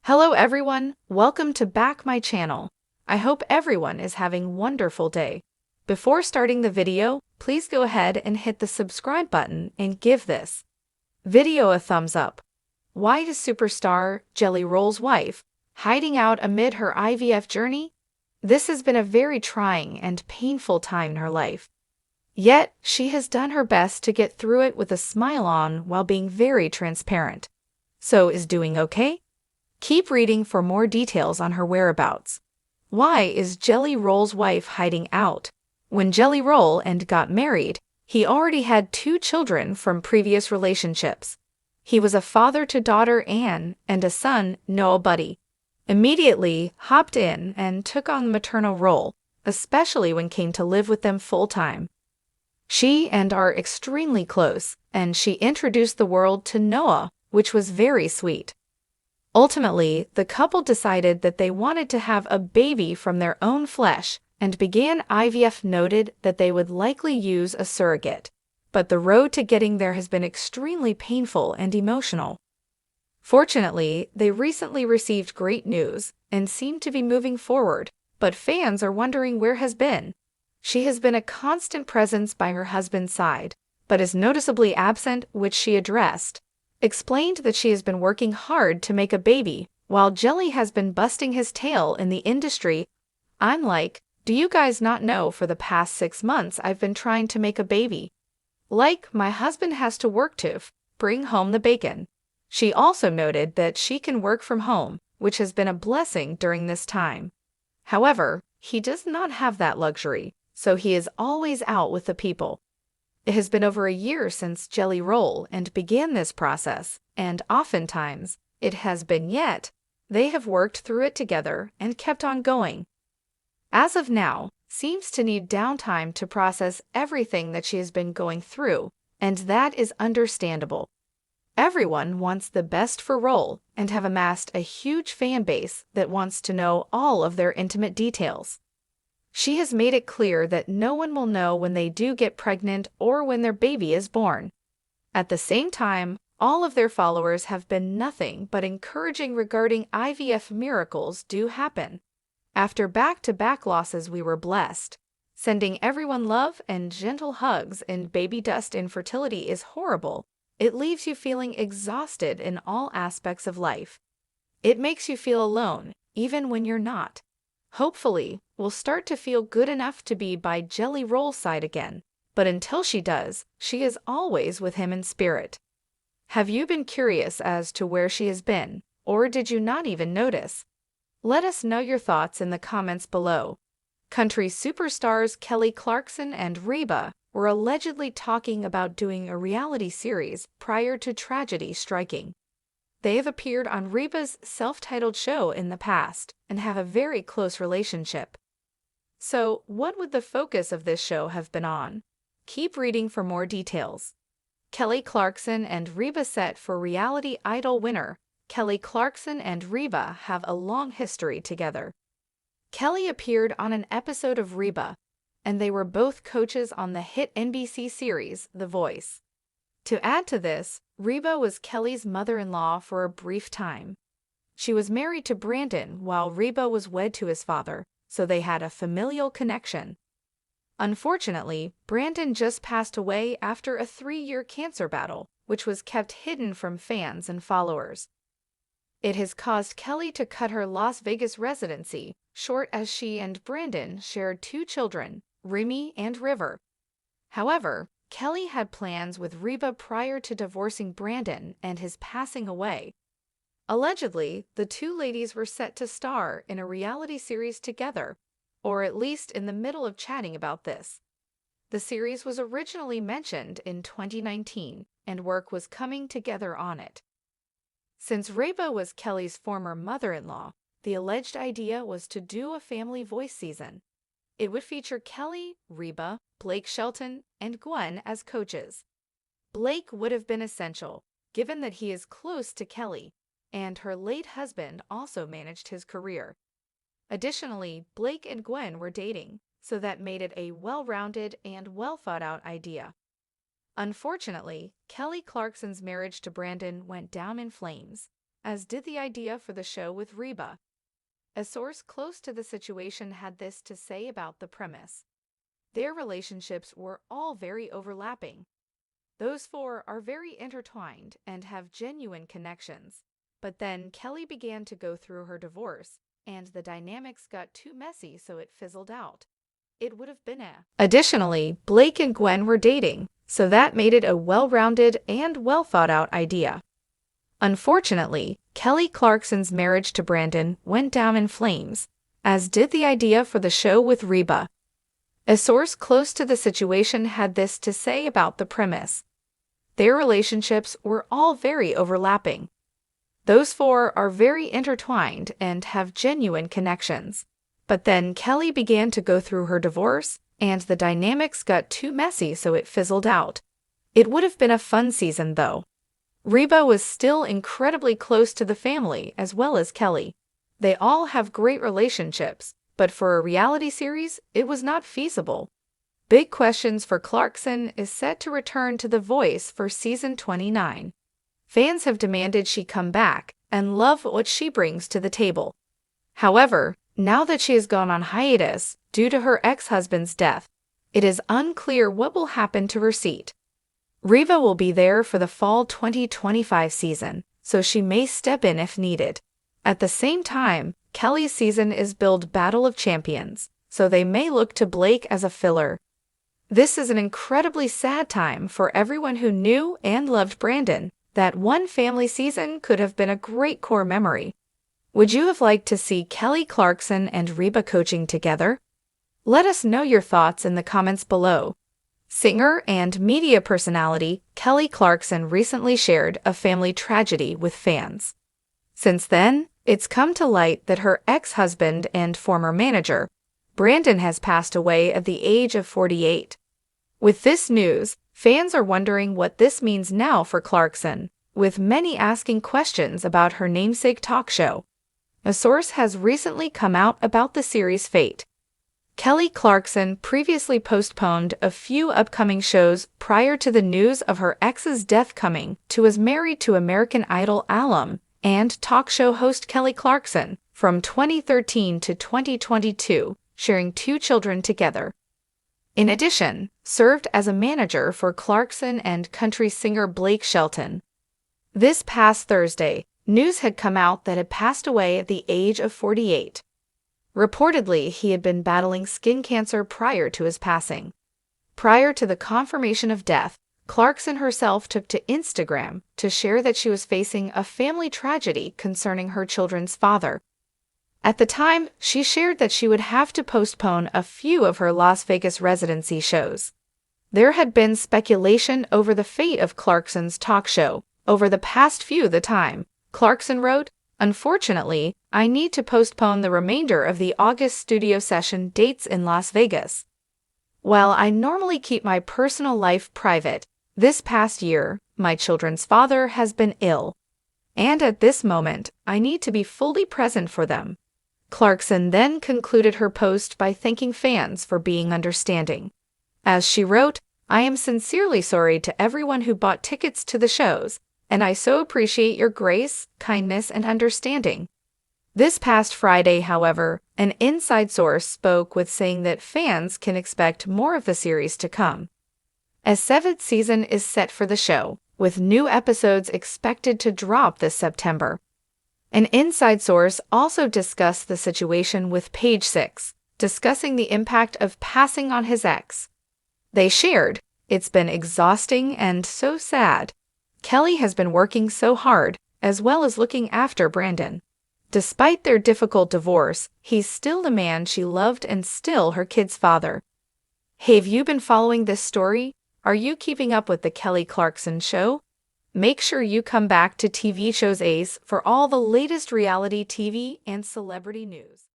Hello everyone, welcome to back my channel. I hope everyone is having a wonderful day. Before starting the video, please go ahead and hit the subscribe button and give this video a thumbs up. Why is superstar Jelly Roll's wife hiding out amid her IVF journey? This has been a very trying and painful time in her life. Yet, she has done her best to get through it with a smile on while being very transparent. So, is doing okay? Keep reading for more details on her whereabouts. Why is Jelly Roll's wife hiding out? When Jelly Roll and got married, he already had 2 children from previous relationships. He was a father to daughter Anne and a son, Noah Bunnie. Immediately hopped in and took on the maternal role, especially when came to live with them full-time. She and are extremely close, and she introduced the world to Noah, which was very sweet. Ultimately, the couple decided that they wanted to have a baby from their own flesh and began IVF. Noted that they would likely use a surrogate, but the road to getting there has been extremely painful and emotional. Fortunately, they recently received great news and seem to be moving forward, but fans are wondering where has been. She has been a constant presence by her husband's side, but is noticeably absent, which she addressed. Explained that she has been working hard to make a baby, while Jelly has been busting his tail in the industry. I'm like, do you guys not know for the past 6 months I've been trying to make a baby? Like, my husband has to work to bring home the bacon. She also noted that she can work from home, which has been a blessing during this time. However, he does not have that luxury, so he is always out with the people. It has been over a year since Jelly Roll and began this process, and oftentimes, it has been yet, they have worked through it together and kept on going. As of now, seems to need downtime to process everything that she has been going through, and that is understandable. Everyone wants the best for Roll and have amassed a huge fan base that wants to know all of their intimate details. She has made it clear that no one will know when they do get pregnant or when their baby is born. At the same time, all of their followers have been nothing but encouraging regarding IVF. Miracles do happen. After back-to-back losses, we were blessed. Sending everyone love and gentle hugs and baby dust. Infertility is horrible. It leaves you feeling exhausted in all aspects of life. It makes you feel alone, even when you're not. Hopefully, we'll start to feel good enough to be by Jelly Roll's side again, but until she does, she is always with him in spirit. Have you been curious as to where she has been, or did you not even notice? Let us know your thoughts in the comments below. Country superstars Clarkson and Reba were allegedly talking about doing a reality series prior to tragedy striking. They have appeared on Reba's self-titled show in the past and have a very close relationship. So, what would the focus of this show have been on? Keep reading for more details. Clarkson and Reba set for Reality Idol winner. Clarkson and Reba have a long history together. Kelly appeared on an episode of Reba, and they were both coaches on the hit NBC series The Voice. To add to this, Reba was Kelly's mother-in-law for a brief time. She was married to Brandon while Reba was wed to his father, so they had a familial connection. Unfortunately, Brandon just passed away after a 3-year cancer battle, which was kept hidden from fans and followers. It has caused Kelly to cut her Las Vegas residency short as she and Brandon shared 2 children, Remy and River. However, Kelly had plans with Reba prior to divorcing Brandon and his passing away. Allegedly, the 2 ladies were set to star in a reality series together, or at least in the middle of chatting about this. The series was originally mentioned in 2019, and work was coming together on it. Since Reba was Kelly's former mother-in-law, the alleged idea was to do a family voice season. It would feature Kelly, Reba, Blake Shelton, and Gwen as coaches. Blake would have been essential, given that he is close to Kelly, and her late husband also managed his career. Additionally, Blake and Gwen were dating, so that made it a well-rounded and well-thought-out idea. Unfortunately, Kelly Clarkson's marriage to Brandon went down in flames. as did the idea for the show with Reba. A source close to the situation had this to say about the premise. Their relationships were all very overlapping. Those four are very intertwined and have genuine connections. But then Kelly began to go through her divorce, and the dynamics got too messy, so it fizzled out. It would have been a. Additionally, Blake and Gwen were dating, so that made it a well-rounded and well-thought-out idea. Unfortunately, Kelly Clarkson's marriage to Brandon went down in flames, as did the idea for the show with Reba. A source close to the situation had this to say about the premise. Their relationships were all very overlapping. Those four are very intertwined and have genuine connections. But then Kelly began to go through her divorce, and the dynamics got too messy, so it fizzled out. It would have been a fun season, though. Reba was still incredibly close to the family as well as Kelly. They all have great relationships, but for a reality series, it was not feasible. Big Questions for Clarkson is set to return to The Voice for season 29. Fans have demanded she come back and love what she brings to the table. However, now that she has gone on hiatus due to her ex-husband's death, it is unclear what will happen to her seat. Reba will be there for the fall 2025 season, so she may step in if needed. At the same time, Kelly's season is billed Battle of Champions, so they may look to Blake as a filler. This is an incredibly sad time for everyone who knew and loved Brandon. That one family season could have been a great core memory. Would you have liked to see Kelly Clarkson and Reba coaching together? Let us know your thoughts in the comments below. Singer and media personality Kelly Clarkson recently shared a family tragedy with fans. Since then, it's come to light that her ex-husband and former manager, Brandon, has passed away at the age of 48. With this news, fans are wondering what this means now for Clarkson, with many asking questions about her namesake talk show. A source has recently come out about the series' fate. Kelly Clarkson previously postponed a few upcoming shows prior to the news of her ex's death coming to as married to American Idol alum and talk show host Kelly Clarkson from 2013 to 2022, sharing 2 children together. In addition, served as a manager for Clarkson and country singer Blake Shelton. This past Thursday, news had come out that had passed away at the age of 48. Reportedly, he had been battling skin cancer prior to his passing. Prior to the confirmation of death, Clarkson herself took to Instagram to share that she was facing a family tragedy concerning her children's father. At the time, she shared that she would have to postpone a few of her Las Vegas residency shows. There had been speculation over the fate of Clarkson's talk show over the past few the time. Clarkson wrote, "Unfortunately, I need to postpone the remainder of the August studio session dates in Las Vegas. While I normally keep my personal life private, this past year, my children's father has been ill. And at this moment, I need to be fully present for them." Clarkson then concluded her post by thanking fans for being understanding. As she wrote, "I am sincerely sorry to everyone who bought tickets to the shows, and I so appreciate your grace, kindness, and understanding." This past Friday, however, an inside source spoke with saying that fans can expect more of the series to come. A 7th season is set for the show, with new episodes expected to drop this September. An inside source also discussed the situation with Page Six, discussing the impact of passing on his ex. They shared, "It's been exhausting and so sad. Kelly has been working so hard, as well as looking after Brandon. Despite their difficult divorce, he's still the man she loved and still her kid's father." Have you been following this story? Are you keeping up with the Kelly Clarkson show? Make sure you come back to TV Shows Ace for all the latest reality TV and celebrity news.